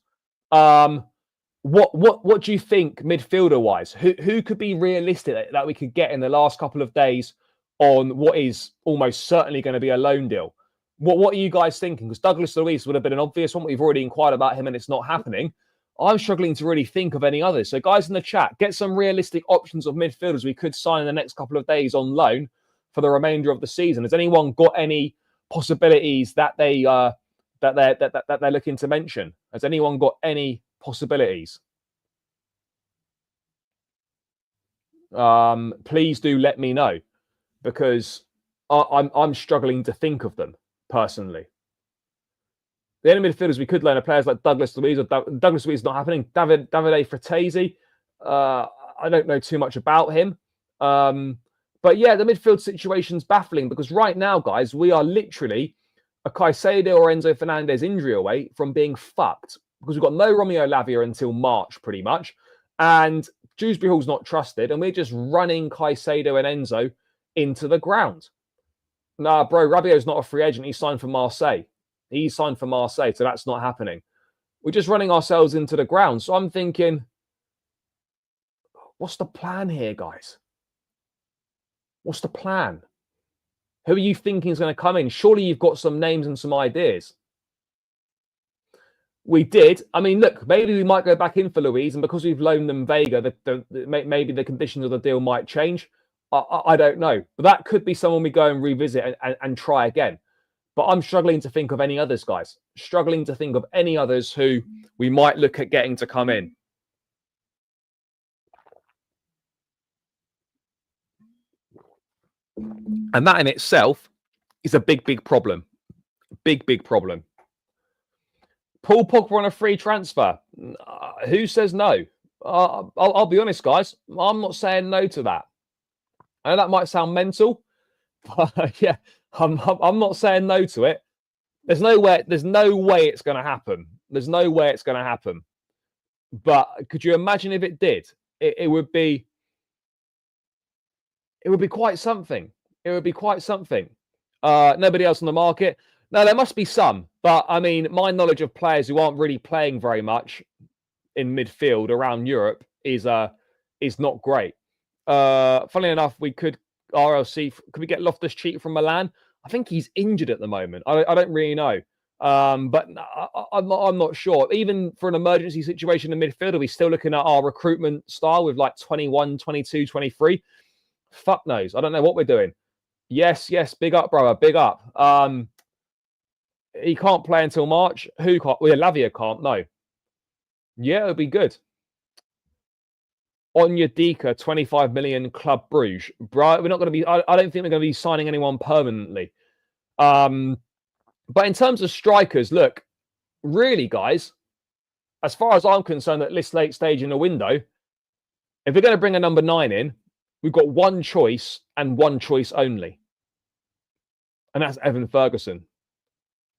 What do you think midfielder wise? Who could be realistic that we could get in the last couple of days on what is almost certainly going to be a loan deal? What are you guys thinking? Because Douglas Luiz would have been an obvious one. We've already inquired about him and it's not happening. I'm struggling to really think of any others. So guys in the chat, get some realistic options of midfielders we could sign in the next couple of days on loan for the remainder of the season. Has anyone got any possibilities that they're looking to mention? Has anyone got any possibilities? Please do let me know, because I'm struggling to think of them personally. The only midfielders we could loan are players like Douglas Luiz, or Douglas Luiz is not happening. Davide Fratesi, I don't know too much about him. But yeah, the midfield situation's baffling because right now, guys, we are literally a Caicedo or Enzo Fernandez injury away from being fucked because we've got no Romeo Lavia until March, pretty much. And Dewsbury Hall's not trusted, and we're just running Caicedo and Enzo into the ground. Nah, bro, Rabiot's not a free agent. He signed for Marseille. So that's not happening. We're just running ourselves into the ground. So I'm thinking, what's the plan here, guys? What's the plan? Who are you thinking is going to come in? Surely you've got some names and some ideas. We did. I mean, look, maybe we might go back in for Luiz, and because we've loaned them Vega, maybe the conditions of the deal might change. I don't know. But that could be someone we go and revisit and try again. But I'm struggling to think of any others, guys. Struggling to think of any others who we might look at getting to come in. And that in itself is a big, big problem. Big problem. Paul Pogba on a free transfer. Who says no? I'll be honest, guys. I'm not saying no to that. I know that might sound mental, but yeah, I'm not saying no to it. There's no way it's going to happen. There's no way it's going to happen. But could you imagine if it did? It would be quite something. It would be quite something. Nobody else on the market. No, there must be some. But, I mean, my knowledge of players who aren't really playing very much in midfield around Europe is not great. Funnily enough, we could RLC. Could we get Loftus-Cheek from Milan? I think he's injured at the moment. I don't really know. But I'm not sure. Even for an emergency situation in midfield, are we still looking at our recruitment style with like 21, 22, 23? Fuck knows. I don't know what we're doing. Yes. Big up, brother. Big up. He can't play until March. Who can't? Well, Lavia can't. No. Yeah, it'll be good. Onyedika, 25 million, Club Bruges. Bro, we're not going to be. I don't think we're going to be signing anyone permanently. But in terms of strikers, look, really, guys, as far as I'm concerned, at this late stage in the window, if we're going to bring a number 9 in, we've got one choice and one choice only. And that's Evan Ferguson.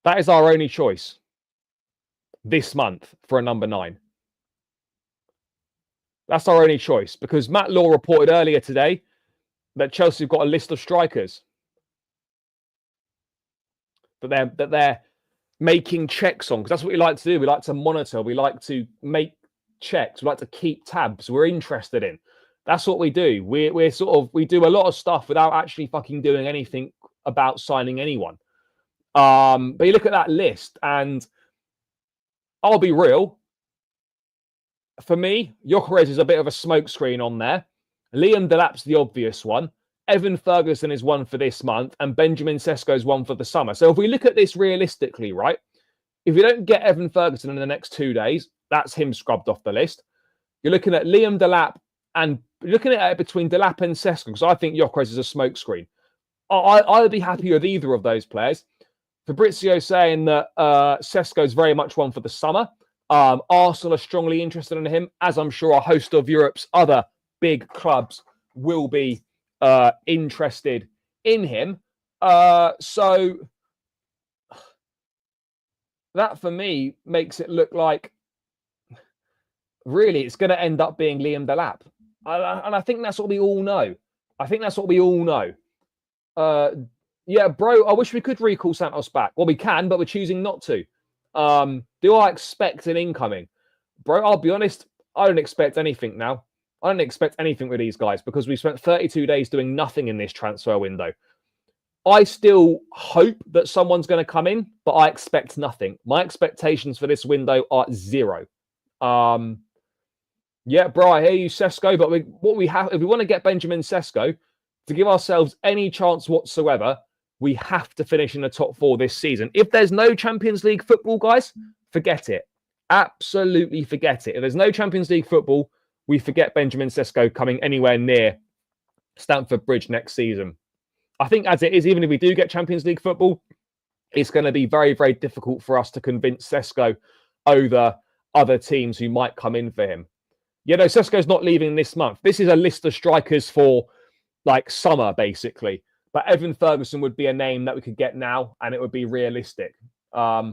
That is our only choice this month for a number 9. That's our only choice because Matt Law reported earlier today that Chelsea have got a list of strikers that they're making checks on, because that's what we like to do. We like to monitor. We like to make checks. We like to keep tabs. We're interested in. That's what we do. We do a lot of stuff without actually fucking doing anything about signing anyone. But you look at that list, and I'll be real. For me, Gyökeres is a bit of a smokescreen on there. Liam Delap's the obvious one. Evan Ferguson is one for this month, and Benjamin Sesko is one for the summer. So if we look at this realistically, right? If we don't get Evan Ferguson in the next 2 days, that's him scrubbed off the list. You're looking at Liam Delap, and looking at it between Delap and Sesko, because I think Gyökeres is a smokescreen. I'd be happy with either of those players. Fabrizio saying that Sesko is very much one for the summer. Arsenal are strongly interested in him, as I'm sure a host of Europe's other big clubs will be interested in him. So that for me makes it look like really it's going to end up being Liam Delap. And I think that's what we all know. Yeah, bro, I wish we could recall Santos back. Well, we can, but we're choosing not to. Do I expect an incoming? Bro, I'll be honest, I don't expect anything now. I don't expect anything with these guys because we spent 32 days doing nothing in this transfer window. I still hope that someone's going to come in, but I expect nothing. My expectations for this window are 0. Yeah, bro, I hear you, Sesko, but what we have, if we want to get Benjamin Sesko, to give ourselves any chance whatsoever, we have to finish in the top 4 this season. If there's no Champions League football, guys, forget it. Absolutely forget it. If there's no Champions League football, we forget Benjamin Sesko coming anywhere near Stamford Bridge next season. I think as it is, even if we do get Champions League football, it's going to be very, very difficult for us to convince Sesko over other teams who might come in for him. You know, Sesko's not leaving this month. This is a list of strikers for like summer, basically. But Evan Ferguson would be a name that we could get now, and it would be realistic. Yeah,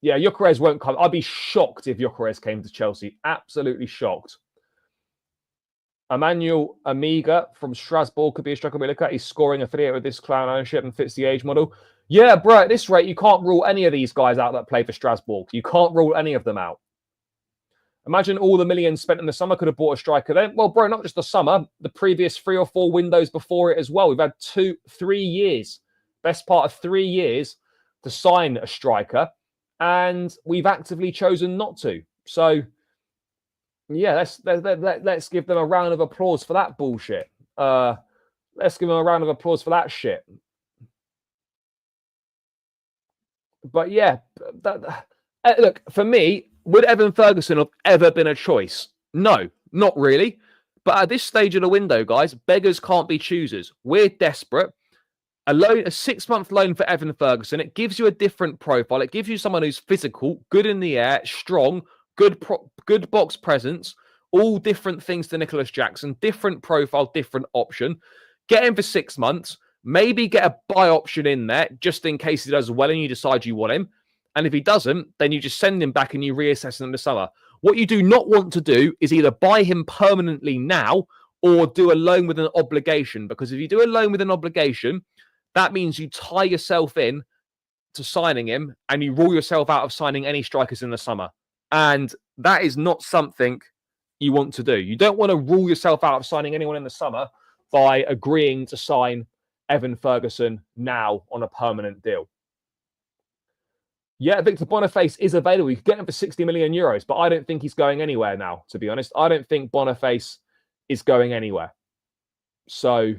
Gyökeres won't come. I'd be shocked if Gyökeres came to Chelsea. Absolutely shocked. Emmanuel Amiga from Strasbourg could be a striker. We look at. He's scoring affiliate with this clown ownership and fits the age model. Yeah, bro, at this rate, you can't rule any of these guys out that play for Strasbourg. You can't rule any of them out. Imagine all the millions spent in the summer could have bought a striker then. Well, bro, not just the summer, the previous 3 or 4 windows before it as well. We've had 3 years, best part of 3 years to sign a striker, and we've actively chosen not to. So, yeah, let's give them a round of applause for that bullshit. Let's give them a round of applause for that shit. But yeah, look, for me, would Evan Ferguson have ever been a choice? No, not really. But at this stage of the window, guys, beggars can't be choosers. We're desperate. A 6-month loan for Evan Ferguson, it gives you a different profile. It gives you someone who's physical, good in the air, strong, good box presence, all different things to Nicholas Jackson, different profile, different option. Get him for 6 months. Maybe get a buy option in there just in case he does well and you decide you want him. And if he doesn't, then you just send him back and you reassess him in the summer. What you do not want to do is either buy him permanently now or do a loan with an obligation. Because if you do a loan with an obligation, that means you tie yourself in to signing him and you rule yourself out of signing any strikers in the summer. And that is not something you want to do. You don't want to rule yourself out of signing anyone in the summer by agreeing to sign Evan Ferguson now on a permanent deal. Yeah, Victor Boniface is available. You could get him for 60 million euros, but I don't think he's going anywhere now, to be honest. I don't think Boniface is going anywhere. So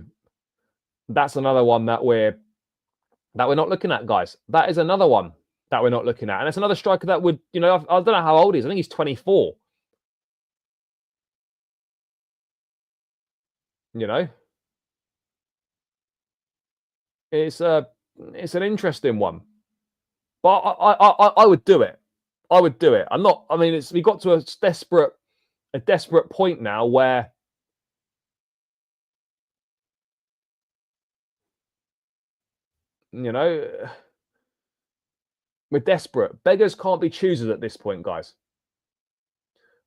that's another one that we're not looking at, guys. That is another one that we're not looking at. And it's another striker that would, I don't know how old he is. I think he's 24. It's an interesting one. But I would do it. I would do it. We got to a desperate point now where we're desperate. Beggars can't be choosers at this point, guys.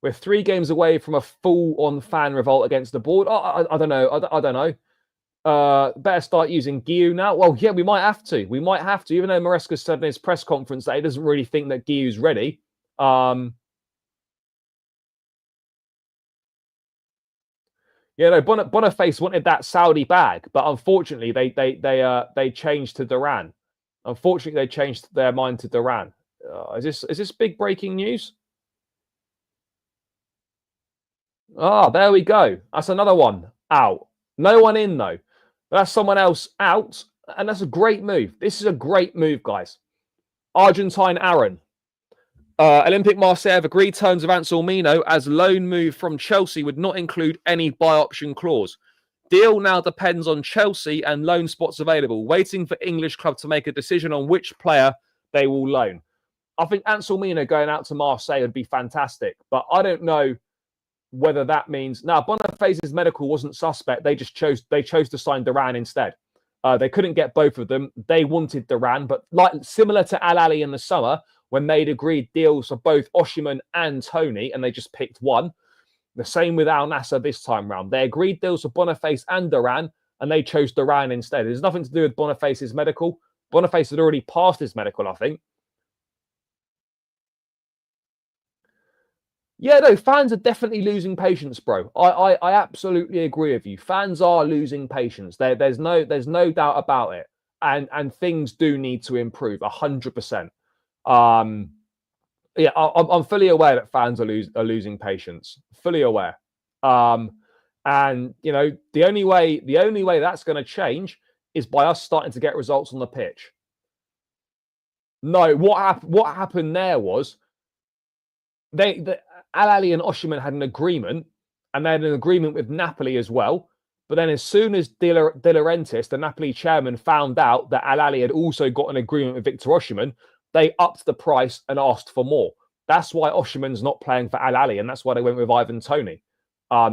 We're 3 games away from a full-on fan revolt against the board. I don't know. I don't know. Better start using Guiu now. Well, yeah, we might have to. Even though Maresca said in his press conference that he doesn't really think that Guiu's ready. Boniface wanted that Saudi bag, but unfortunately they changed to Duran. Unfortunately, they changed their mind to Duran. Is this big breaking news? There we go. That's another one out. No one in though. That's someone else out, and that's a great move. This is a great move, guys. Argentine Aaron. Olympique Marseille have agreed terms of Anselmino as loan move from Chelsea would not include any buy option clause. Deal now depends on Chelsea and loan spots available, waiting for English club to make a decision on which player they will loan. I think Anselmino going out to Marseille would be fantastic, but I don't know whether that means now Boniface's medical wasn't suspect. They chose to sign Duran instead. They couldn't get both of them. They wanted Duran, but similar to Al Ahly in the summer when they'd agreed deals for both Osimhen and Tony, and they just picked one. The same with Al Nassr this time round. They agreed deals for Boniface and Duran, and they chose Duran instead. There's nothing to do with Boniface's medical. Boniface had already passed his medical, I think. Yeah, no, fans are definitely losing patience, bro. I absolutely agree with you. Fans are losing patience. There's no doubt about it. And things do need to improve 100%. Yeah, I'm fully aware that fans are losing patience. Fully aware. And the only way that's going to change is by us starting to get results on the pitch. No, what happened there was Al Ahly and Osimhen had an agreement, and they had an agreement with Napoli as well. But then as soon as De Laurentiis, the Napoli chairman, found out that Al Ahly had also got an agreement with Victor Osimhen, they upped the price and asked for more. That's why Osimhen's not playing for Al Ahly, and that's why they went with Ivan Toney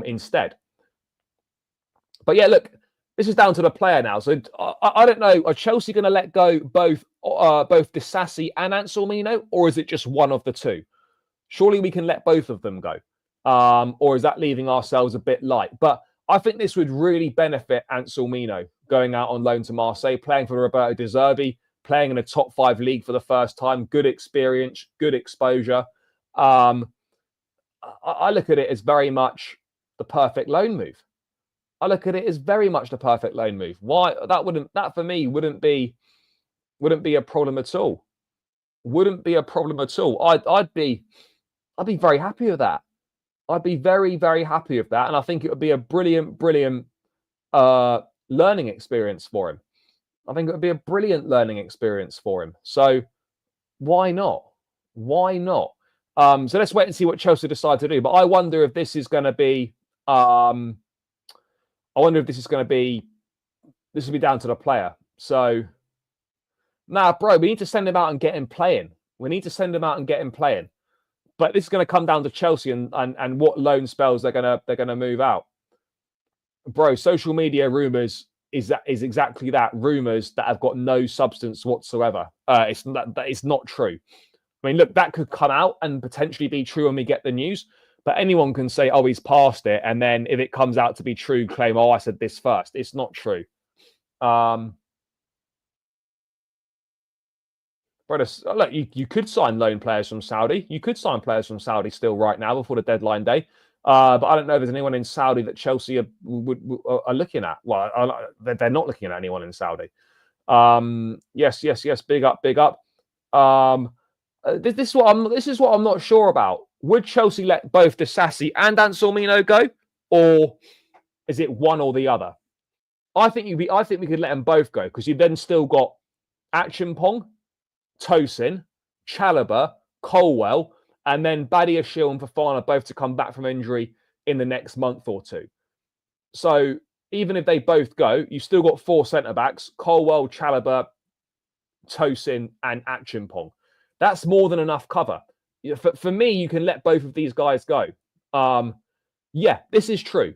instead. But yeah, look, this is down to the player now. So I don't know. Are Chelsea going to let go both Disasi and Anselmino, or is it just one of the two? Surely we can let both of them go. Or is that leaving ourselves a bit light? But I think this would really benefit Anselmino going out on loan to Marseille, playing for Roberto De Zerbi, playing in a top 5 league for the first time. Good experience, good exposure. I look at it as very much the perfect loan move. I look at it as very much the perfect loan move. Why that for me wouldn't be a problem at all. Wouldn't be a problem at all. I'd be very happy with that. I'd be very, very happy with that. And I think it would be a brilliant learning experience for him. I think it would be a brilliant learning experience for him. So why not? Why not? So let's wait and see what Chelsea decide to do. But I wonder if this is going to be this will be down to the player. So bro, we need to send him out and get him playing. We need to send him out and get him playing. But this is going to come down to Chelsea and what loan spells they're gonna move out. Bro, social media rumors is exactly that. Rumors that have got no substance whatsoever. It's not true. I mean, look, that could come out and potentially be true when we get the news. But anyone can say, oh, he's passed it. And then if it comes out to be true, claim, oh, I said this first. It's not true. Look, you could sign loan players from Saudi. You could sign players from Saudi still right now before the deadline day. But I don't know if there's anyone in Saudi that Chelsea are looking at. Well, they're not looking at anyone in Saudi. Yes. Big up. This is what I'm not sure about. Would Chelsea let both Disasi and Anselmino go, or is it one or the other? I think we could let them both go, because you've then still got Achimpong, Tosin, Chalobah, Colwell, and then Badiashile and Fofana both to come back from injury in the next month or two. So even if they both go, you've still got 4 centre-backs: Colwell, Chalobah, Tosin, and Achimpong. That's more than enough cover. For me, you can let both of these guys go. Yeah, this is true.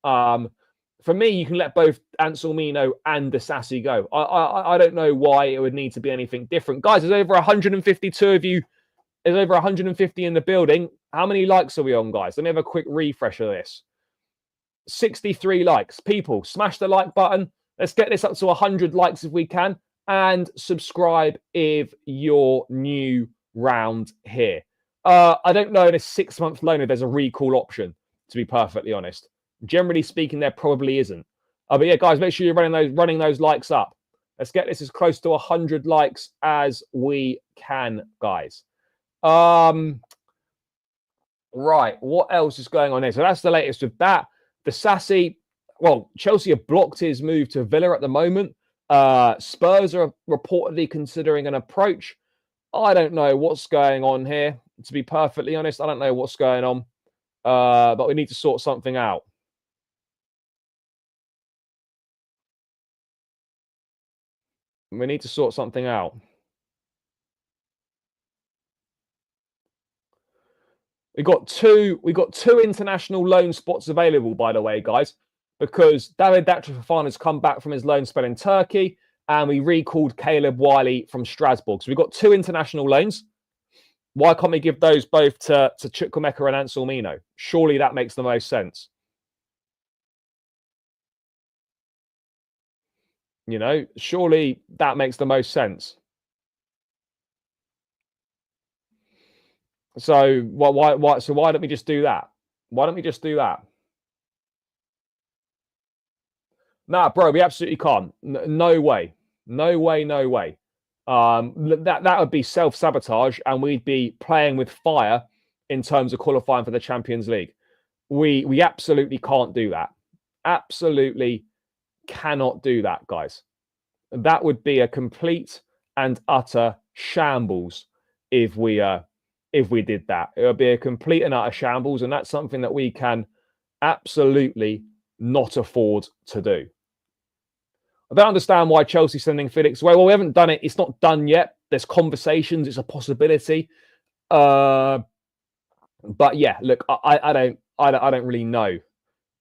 For me, you can let both Anselmino and Disasi go. I don't know why it would need to be anything different. Guys, there's over 152 of you. There's over 150 in the building. How many likes are we on, guys? Let me have a quick refresh of this. 63 likes. People, smash the like button. Let's get this up to 100 likes if we can. And subscribe if you're new round here. I don't know in a 6-month loan if there's a recall option, to be perfectly honest. Generally speaking, there probably isn't. But yeah, guys, make sure you're running those likes up. Let's get this as close to 100 likes as we can, guys. Right, what else is going on here? So that's the latest with that. Disasi, well, Chelsea have blocked his move to Villa at the moment. Spurs are reportedly considering an approach. I don't know what's going on here. To be perfectly honest, I don't know what's going on. But we need to sort something out. We need to sort something out. We got two international loan spots available, by the way, guys, because David Fofana has come back from his loan spell in Turkey, and we recalled Caleb Wiley from Strasbourg. So we've got 2 international loans. Why can't we give those both to Chukwuemeka and Anselmino? Surely that makes the most sense. You know, surely that makes the most sense. So why? So why don't we just do that? Why don't we just do that? Nah, bro, we absolutely can't. No way. No way. That would be self-sabotage, and we'd be playing with fire in terms of qualifying for the Champions League. We absolutely can't do that. Absolutely cannot do that, guys. That would be a complete and utter shambles if we did that. It would be a complete and utter shambles, and that's something that we can absolutely not afford to do. I don't understand why Chelsea's sending Felix away. Well, we haven't done it. It's not done yet. There's conversations. It's a possibility. But yeah, look, I don't really know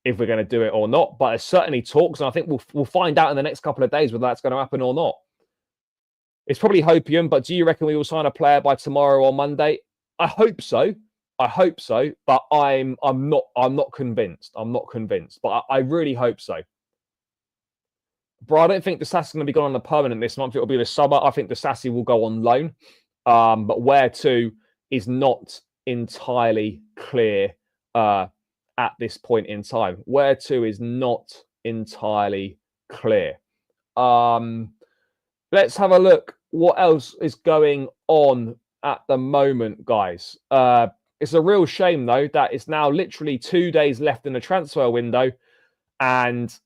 if we're going to do it or not. But there's certainly talks, and I think we'll find out in the next couple of days whether that's going to happen or not. It's probably hopium, but do you reckon we will sign a player by tomorrow or Monday? I hope so. But I'm not convinced. I'm not convinced. But I really hope so. Bro, I don't think Disasi's going to be gone on a permanent this month. It'll be the summer. I think Disasi will go on loan. But where to is not entirely clear at this point in time. Where to is not entirely clear. Let's have a look. What else is going on at the moment, guys? It's a real shame, though, that it's now literally 2 days left in the transfer window and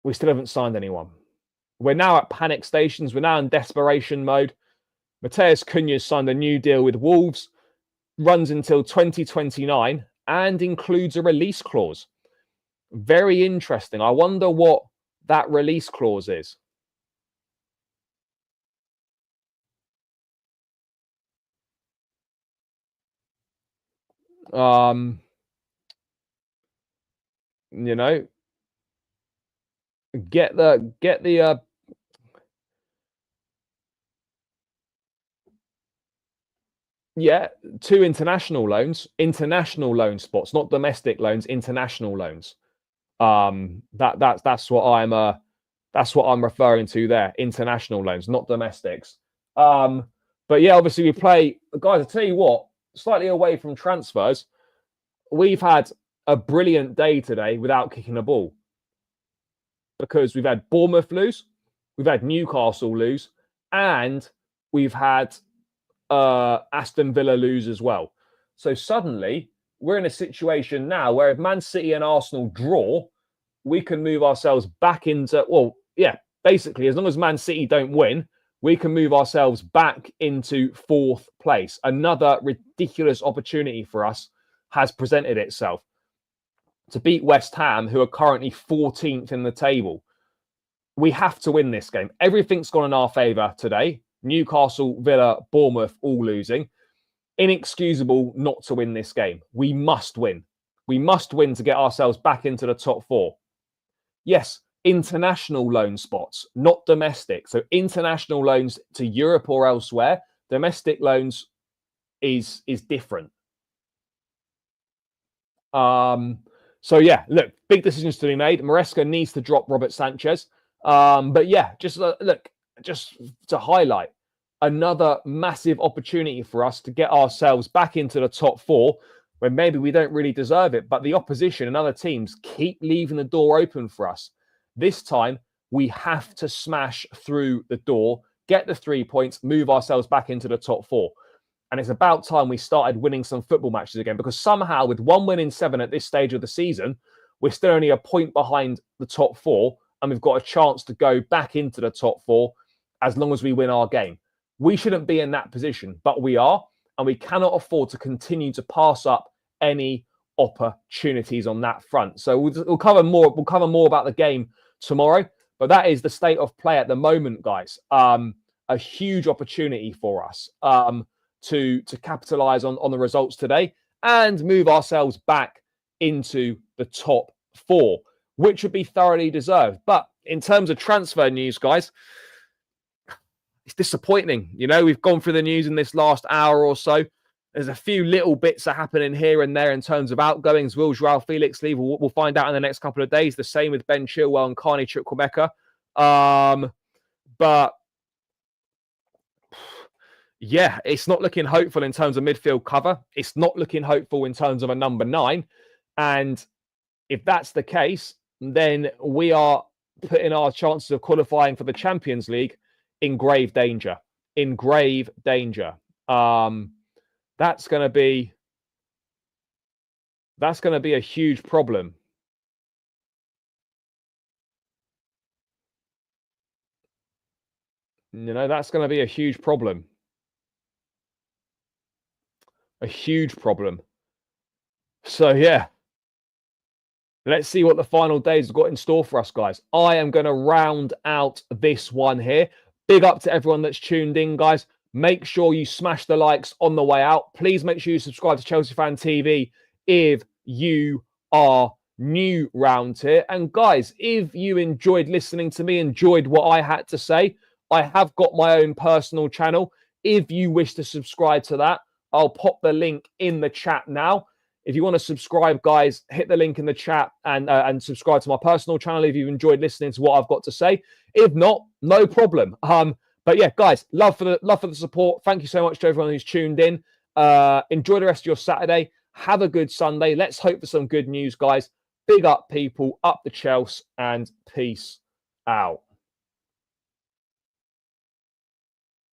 we still haven't signed anyone. We're now at panic stations. We're now in desperation mode. Matheus Cunha's signed a new deal with Wolves, runs until 2029 and includes a release clause. Very interesting. I wonder what that release clause is. You know, get the yeah, 2 international loan spots, not domestic loans, international loans. That's what I'm referring to there. International loans, not domestics. But yeah, obviously we play, guys. I tell you what, slightly away from transfers, we've had a brilliant day today without kicking a ball because we've had Bournemouth lose, we've had Newcastle lose, and we've had Aston Villa lose as well. So suddenly we're in a situation now where if Man City and Arsenal draw, we can move ourselves back into, well, yeah, basically, as long as Man City don't win, we can move ourselves back into 4th place. Another ridiculous opportunity for us has presented itself to beat West Ham, who are currently 14th in the table. We have to win this game. Everything's gone in our favour today. Newcastle, Villa, Bournemouth all losing. Inexcusable not to win this game. We must win. We must win to get ourselves back into the top 4. Yes, international loan spots, not domestic. So international loans to Europe or elsewhere. Domestic loans is different. So yeah, look, big decisions to be made. Maresca needs to drop Robert Sanchez. But yeah, just look, just to highlight, another massive opportunity for us to get ourselves back into the top 4 when maybe we don't really deserve it. But the opposition and other teams keep leaving the door open for us. This time, we have to smash through the door, get the 3 points, move ourselves back into the top 4. And it's about time we started winning some football matches again, because somehow with 1 win in 7 at this stage of the season, we're still only a point behind the top 4, and we've got a chance to go back into the top 4 as long as we win our game. We shouldn't be in that position, but we are, and we cannot afford to continue to pass up any opportunities on that front. So we'll cover more. We'll cover more about the game tomorrow, but that is the state of play at the moment, guys. A huge opportunity for us to capitalize on the results today and move ourselves back into the top 4, which would be thoroughly deserved. But in terms of transfer news, guys, it's disappointing. You know, we've gone through the news in this last hour or so. There's a few little bits are happening here and there in terms of outgoings. Will Joao Felix leave? We'll find out in the next couple of days. The same with Ben Chilwell and Carney Chukwuemeka. But yeah, it's not looking hopeful in terms of midfield cover. It's not looking hopeful in terms of a number 9. And if that's the case, then we are putting our chances of qualifying for the Champions League in grave danger. In grave danger. That's going to be a huge problem. You know, that's going to be a huge problem. A huge problem. So, yeah. Let's see what the final days have got in store for us, guys. I am going to round out this one here. Big up to everyone that's tuned in, guys. Make sure you smash the likes on the way out. Please make sure you subscribe to Chelsea Fan TV if you are new round here. And guys, if you enjoyed listening to me, enjoyed what I had to say, I have got my own personal channel. If you wish to subscribe to that, I'll pop the link in the chat now. If you want to subscribe, guys, hit the link in the chat and subscribe to my personal channel if you've enjoyed listening to what I've got to say. If not, no problem. But yeah, guys, love for the support. Thank you so much to everyone who's tuned in. Enjoy the rest of your Saturday. Have a good Sunday. Let's hope for some good news, guys. Big up, people. Up the Chelsea, and peace out.